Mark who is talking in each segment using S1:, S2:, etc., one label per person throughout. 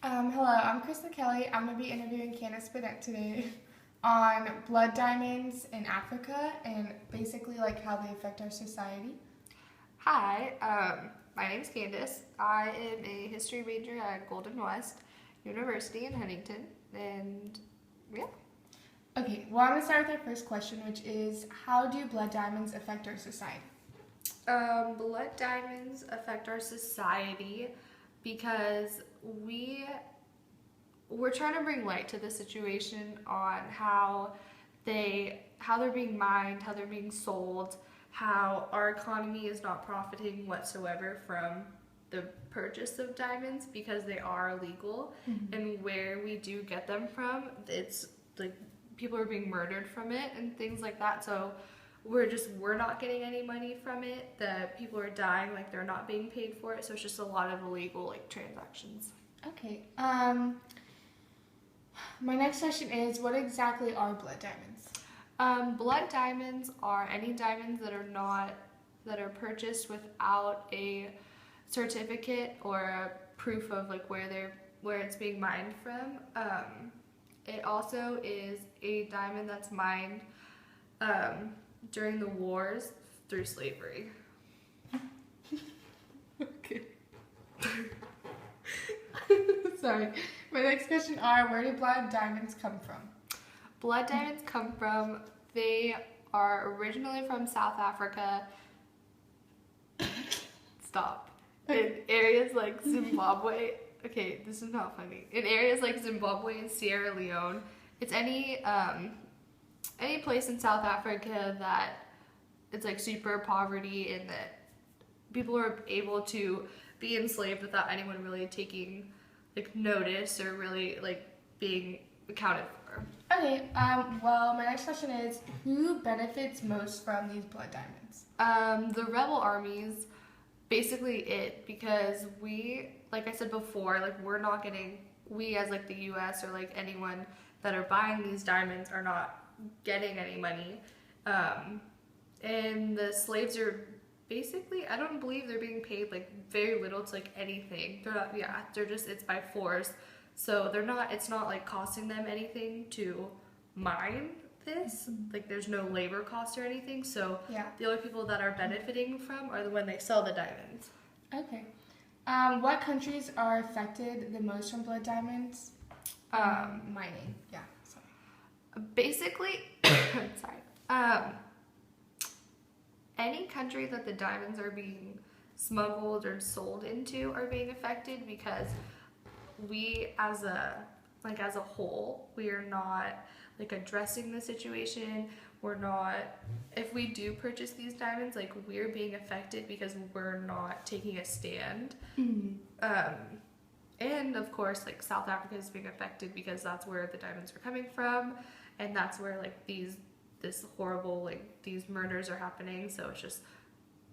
S1: Hello, I'm Krista Kelly. I'm going to be interviewing Candace Bennett today on blood diamonds in Africa and basically like how they affect our society.
S2: Hi, my name's Candace. I am a history major at Golden West University in Huntington, and yeah.
S1: Okay, well, I'm going to start with our first question, which is how do blood diamonds affect our society?
S2: Blood diamonds affect our society because we're trying to bring light to the situation on how they're being mined, how they're being sold, how our economy is not profiting whatsoever from the purchase of diamonds because they are illegal, and where we do get them from, it's like people are being murdered from it and things like that. So we're not getting any money from it. The people are dying, like they're not being paid for it. So it's just a lot of illegal like transactions.
S1: Okay, my next question is what exactly are blood diamonds?
S2: Blood diamonds are any diamonds that are purchased without a certificate or a proof of like where it's being mined from. It also is a diamond that's mined during the wars through slavery.
S1: Okay. Sorry. My next question are where do blood diamonds come from?
S2: Blood diamonds they are originally from South Africa. Stop. In areas like Zimbabwe. Okay, this is not funny. In areas like Zimbabwe and Sierra Leone, it's any place in South Africa that it's like super poverty and that people are able to be enslaved without anyone really taking like notice or really like being accounted for.
S1: Okay, well, my next question is who benefits most from these blood diamonds?
S2: The rebel armies, basically it, because like I said before, like we as like the US or like anyone that are buying these diamonds are not getting any money. And the slaves are basically, I don't believe they're being paid like very little to like anything. It's by force. So it's not like costing them anything to mine this. Like there's no labor cost or anything. So
S1: Yeah.
S2: the only people that are benefiting from are when they sell the diamonds.
S1: Okay. What countries are affected the most from blood diamonds? Mining. Yeah. Sorry.
S2: Basically, sorry. Any country that the diamonds are being smuggled or sold into are being affected because we as a whole, we are not like addressing the situation. We're not, if we do purchase these diamonds, like we're being affected because we're not taking a stand. And of course, like South Africa is being affected because that's where the diamonds are coming from, and that's where like this horrible like these murders are happening. So it's just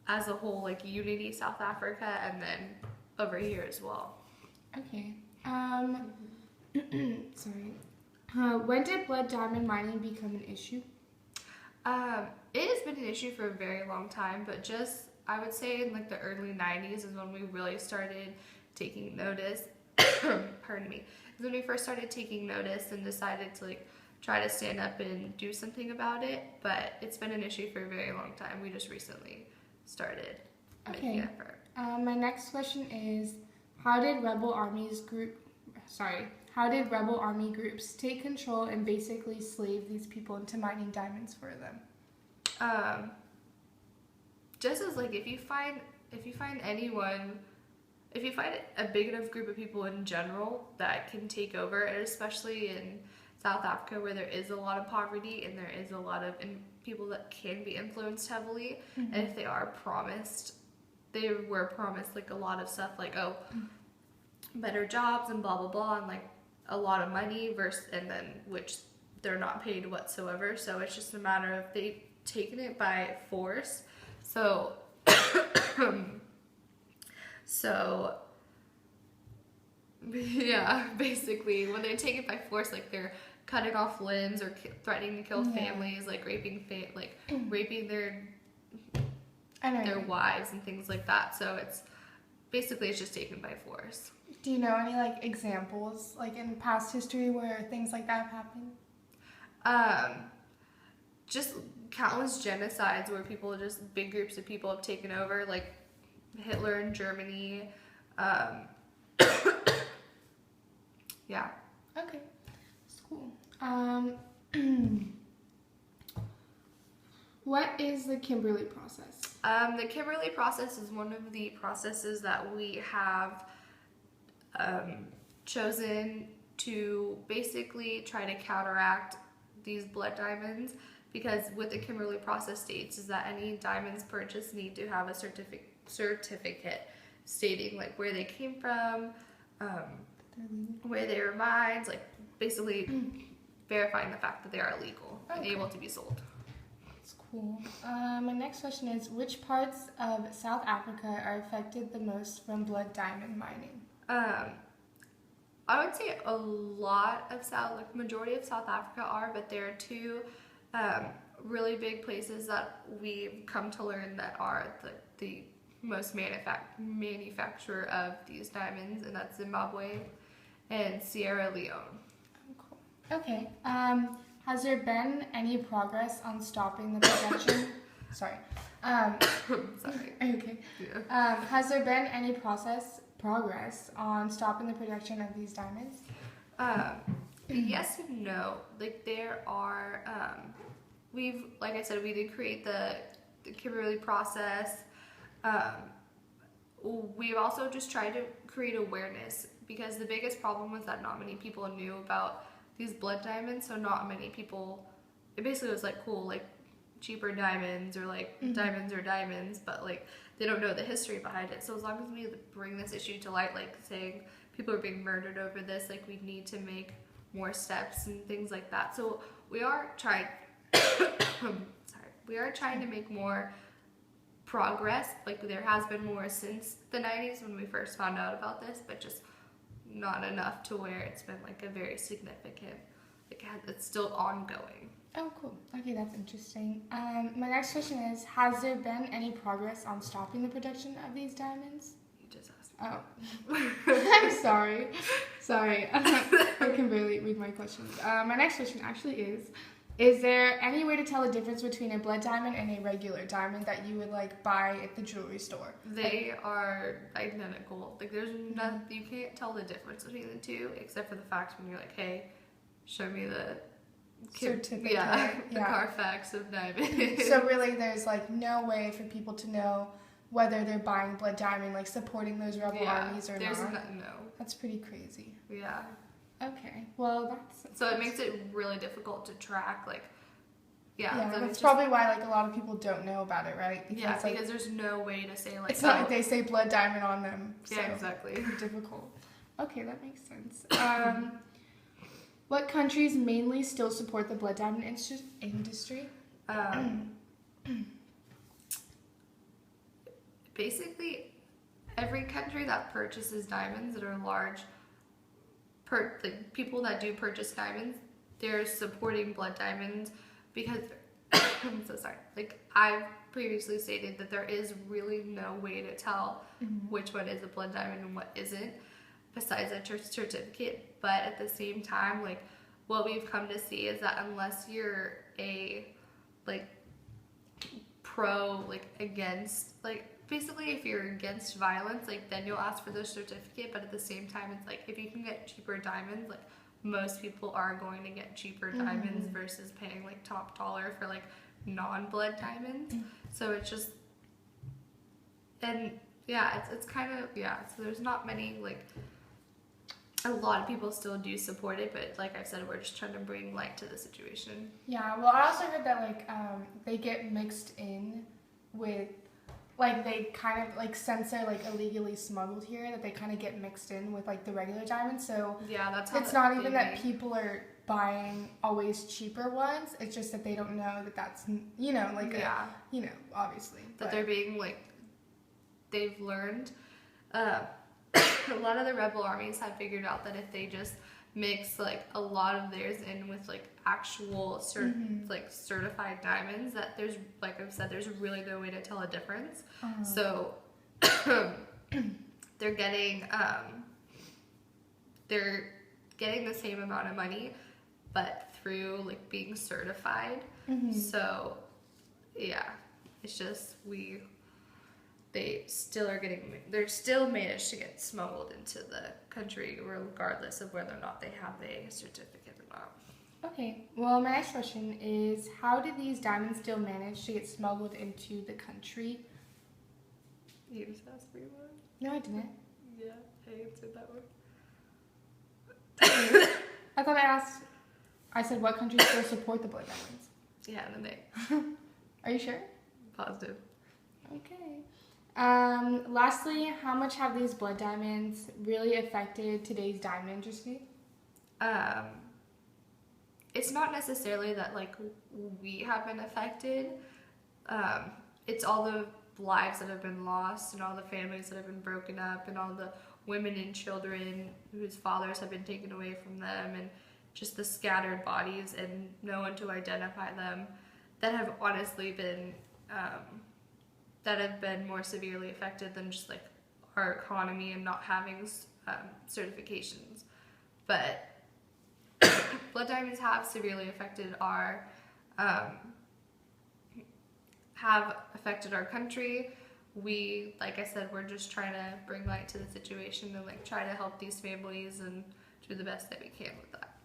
S2: as a whole like unity South Africa and then over here as well.
S1: Okay. Sorry. When did blood diamond mining become an issue?
S2: It has been an issue for a very long time, but just I would say in like the early 90s is when we really started taking notice. Pardon me. Is when we first started taking notice and decided to like try to stand up and do something about it. But it's been an issue for a very long time. We just recently started making an effort.
S1: My next question is how did rebel army groups take control and basically slave these people into mining diamonds for them?
S2: Just as like if you find a big enough group of people in general that can take over, and especially in South Africa where there is a lot of poverty and there is a lot of people that can be influenced heavily, and if they were promised like a lot of stuff like better jobs and blah blah blah and like a lot of money which they're not paid whatsoever. So it's just a matter of they've taken it by force. So yeah, basically when they take it by force, like they're cutting off limbs or threatening to kill families, like raping their wives and things like that. So it's just taken by force.
S1: Do you know any like examples like in past history where things like that have happened?
S2: Just countless genocides where people, just big groups of people have taken over, like Hitler in Germany. Yeah.
S1: Okay, that's cool. What is the Kimberley process?
S2: The Kimberley process is one of the processes that we have chosen to basically try to counteract these blood diamonds, because what the Kimberley process states is that any diamonds purchased need to have a certificate stating like where they came from, where they were mined, like basically verifying the fact that they are legal and able to be sold.
S1: That's cool. My next question is, which parts of South Africa are affected the most from blood diamond mining?
S2: I would say a lot of majority of South Africa are, but there are two really big places that we've come to learn that are the most manufacturer of these diamonds, and that's Zimbabwe and Sierra Leone.
S1: Oh, cool. Okay. Has there been any progress on stopping the production? Sorry.
S2: Sorry.
S1: Okay.
S2: Yeah.
S1: Has there been any progress on stopping the production of these diamonds?
S2: Yes and no. Like there are, like I said, we did create the Kimberley process. We've also just tried to create awareness, because the biggest problem was that not many people knew about these blood diamonds. So not many people, it basically was like cool, like cheaper diamonds, or like diamonds are diamonds, but like they don't know the history behind it. So as long as we bring this issue to light, like saying people are being murdered over this, like we need to make more steps and things like that. So we are trying to make more progress. Like there has been more since the 90s when we first found out about this, but just not enough to where it's been like a very significant, like it's still ongoing.
S1: Oh, cool. Okay, that's interesting. My next question is, has there been any progress on stopping the production of these diamonds?
S2: You just asked me.
S1: Oh, I'm sorry. Sorry. I can barely read my questions. My next question actually is there any way to tell the difference between a blood diamond and a regular diamond that you would like buy at the jewelry store?
S2: They are identical. Like there's nothing, you can't tell the difference between the two, except for the fact when you're like, hey, show me the
S1: certificate.
S2: The Carfax of diamonds.
S1: So really there's like no way for people to know whether they're buying blood diamond, like supporting those rebel armies or not.
S2: No.
S1: That's pretty crazy.
S2: Yeah.
S1: Okay. Well,
S2: so it makes it really difficult to track, like,
S1: that's probably why like a lot of people don't know about it, right?
S2: Because, because there's no way to say like.
S1: It's not like they say blood diamond on them. So
S2: yeah, exactly.
S1: It's difficult. Okay, that makes sense. What countries mainly still support the blood diamond industry?
S2: Basically, every country that purchases diamonds that are large, like people that do purchase diamonds, they're supporting blood diamonds because I'm so sorry. Like I've previously stated that there is really no way to tell which one is a blood diamond and what isn't, besides a certificate. But at the same time, like what we've come to see is that unless you're a like pro, like against, like basically if you're against violence, like then you'll ask for the certificate. But at the same time, it's like if you can get cheaper diamonds, like most people are going to get cheaper diamonds versus paying like top dollar for like non-blood diamonds. So it's just, and yeah, it's kind of, so there's not many, like a lot of people still do support it, but like I said, we're just trying to bring light to the situation.
S1: Yeah, well, I also heard that like they get mixed in with, like they kind of like, since they're like illegally smuggled here, that they kind of get mixed in with like the regular diamonds. So
S2: yeah, that's how
S1: it's not even that people are buying always cheaper ones. It's just that they don't know that that's, you know, like obviously
S2: that they're being like, they've learned. A lot of the rebel armies have figured out that if they just mix like a lot of theirs in with like actual like certified diamonds, that there's, like I've said, there's really no way to tell a difference. So they're getting they're getting the same amount of money, but through like being certified. So yeah, it's just they're still managed to get smuggled into the country regardless of whether or not they have a certificate or not.
S1: Okay, well, my next question is, how did these diamonds still manage to get smuggled into the country?
S2: You just asked me one?
S1: No, I didn't.
S2: Yeah, I answered that one.
S1: I thought I said what countries still support the blood diamonds?
S2: Yeah, and then
S1: Are you sure?
S2: positive.
S1: Okay. Lastly, how much have these blood diamonds really affected today's diamond industry?
S2: It's not necessarily that like we have been affected. It's all the lives that have been lost and all the families that have been broken up and all the women and children whose fathers have been taken away from them and just the scattered bodies and no one to identify them that have honestly been more severely affected than just like our economy and not having certifications. But blood diamonds have severely affected our country. We, like I said, we're just trying to bring light to the situation and like try to help these families and do the best that we can with that.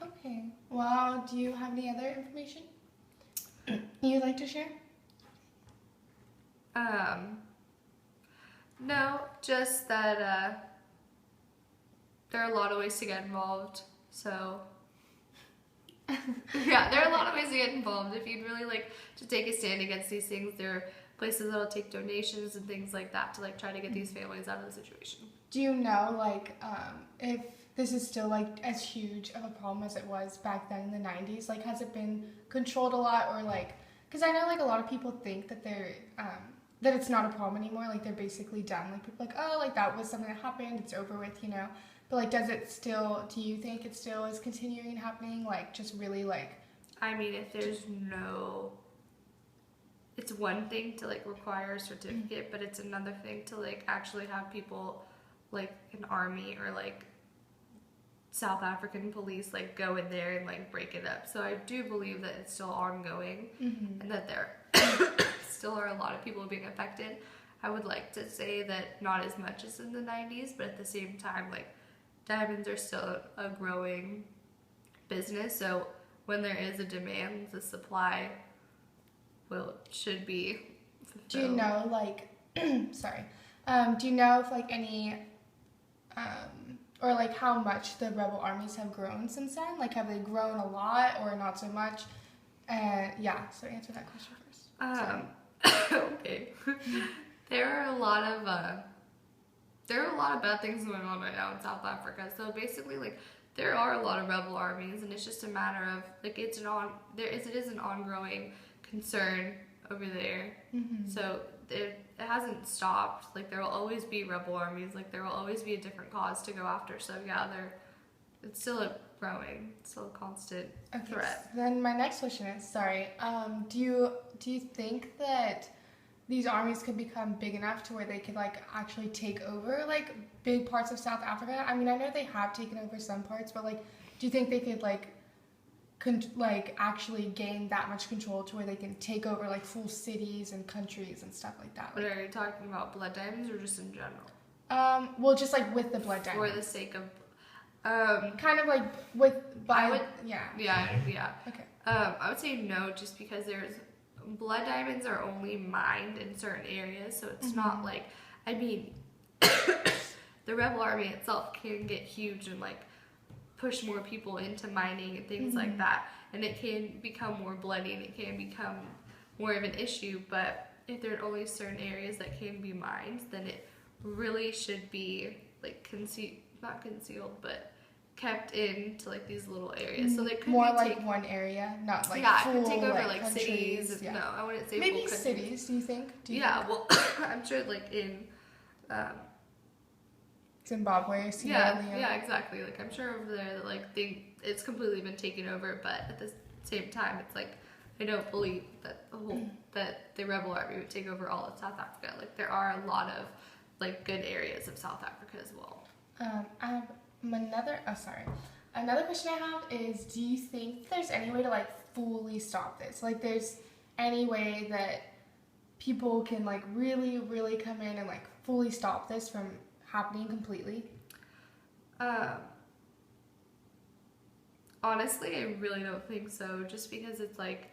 S1: Okay. Well, do you have any other information you'd like to share?
S2: No, just that there are a lot of ways to get involved. So yeah, there are a lot of ways to get involved. If you'd really like to take a stand against these things, there are places that'll take donations and things like that to like try to get these families out of the situation.
S1: Do you know like if this is still like as huge of a problem as it was back then in the 90s? Like, has it been controlled a lot, or like, because I know like a lot of people think that they're that it's not a problem anymore, like they're basically done. Like people are like, oh, like that was something that happened, it's over with, you know. But like, do you think it still is continuing happening? Like, just really like,
S2: I mean, if there's no, it's one thing to like require a certificate, but it's another thing to like actually have people like an army or like South African police like go in there and like break it up. So I do believe that it's still ongoing and that there still are a lot of people being affected. I would like to say that not as much as in the 90s, but at the same time, like diamonds are still a growing business. So when there is a demand, the supply should be fulfilled.
S1: do you know like, sorry, do you know if like any, or like how much the rebel armies have grown since then? Like, have they grown a lot or not so much? Yeah, so answer that question first.
S2: Okay. There are a lot of bad things going on right now in South Africa. So basically, like, there are a lot of rebel armies, and it's just a matter of like it is an ongoing concern over there. So it hasn't stopped. Like, there will always be rebel armies. Like, there will always be a different cause to go after. So yeah, it's still growing. It's still a constant threat.
S1: So then my next question is, sorry, do you think that these armies could become big enough to where they could like actually take over like big parts of South Africa? I mean, I know they have taken over some parts, but like, do you think they could like actually gain that much control to where they can take over like full cities and countries and stuff like that?
S2: But are you talking about blood diamonds or just in general?
S1: Well, just like with the blood diamonds.
S2: For the sake of
S1: kind of like yeah. Okay.
S2: I would say no, just because blood diamonds are only mined in certain areas, so it's not like, I mean, the rebel army itself can get huge and like push more people into mining and things like that, and it can become more bloody and it can become more of an issue. But if there are only certain areas that can be mined, then it really should be like not concealed, but kept into like these little areas. So they could
S1: more like one area, not like full,
S2: it could take over like
S1: countries,
S2: cities.
S1: Yeah.
S2: No, I wouldn't say
S1: maybe
S2: full
S1: cities. Do you think?
S2: Well, I'm sure like in
S1: Zimbabwe, Sierra Leone.
S2: Yeah, exactly. Like I'm sure over there that like it's completely been taken over, but at the same time, it's like I don't believe that that the rebel army would take over all of South Africa. Like there are a lot of like good areas of South Africa as well.
S1: I have Another question I have is, do you think there's any way to like fully stop this? Like, there's any way that people can like really, really come in and like fully stop this from happening completely?
S2: Um, Honestly, I really don't think so. Just because it's like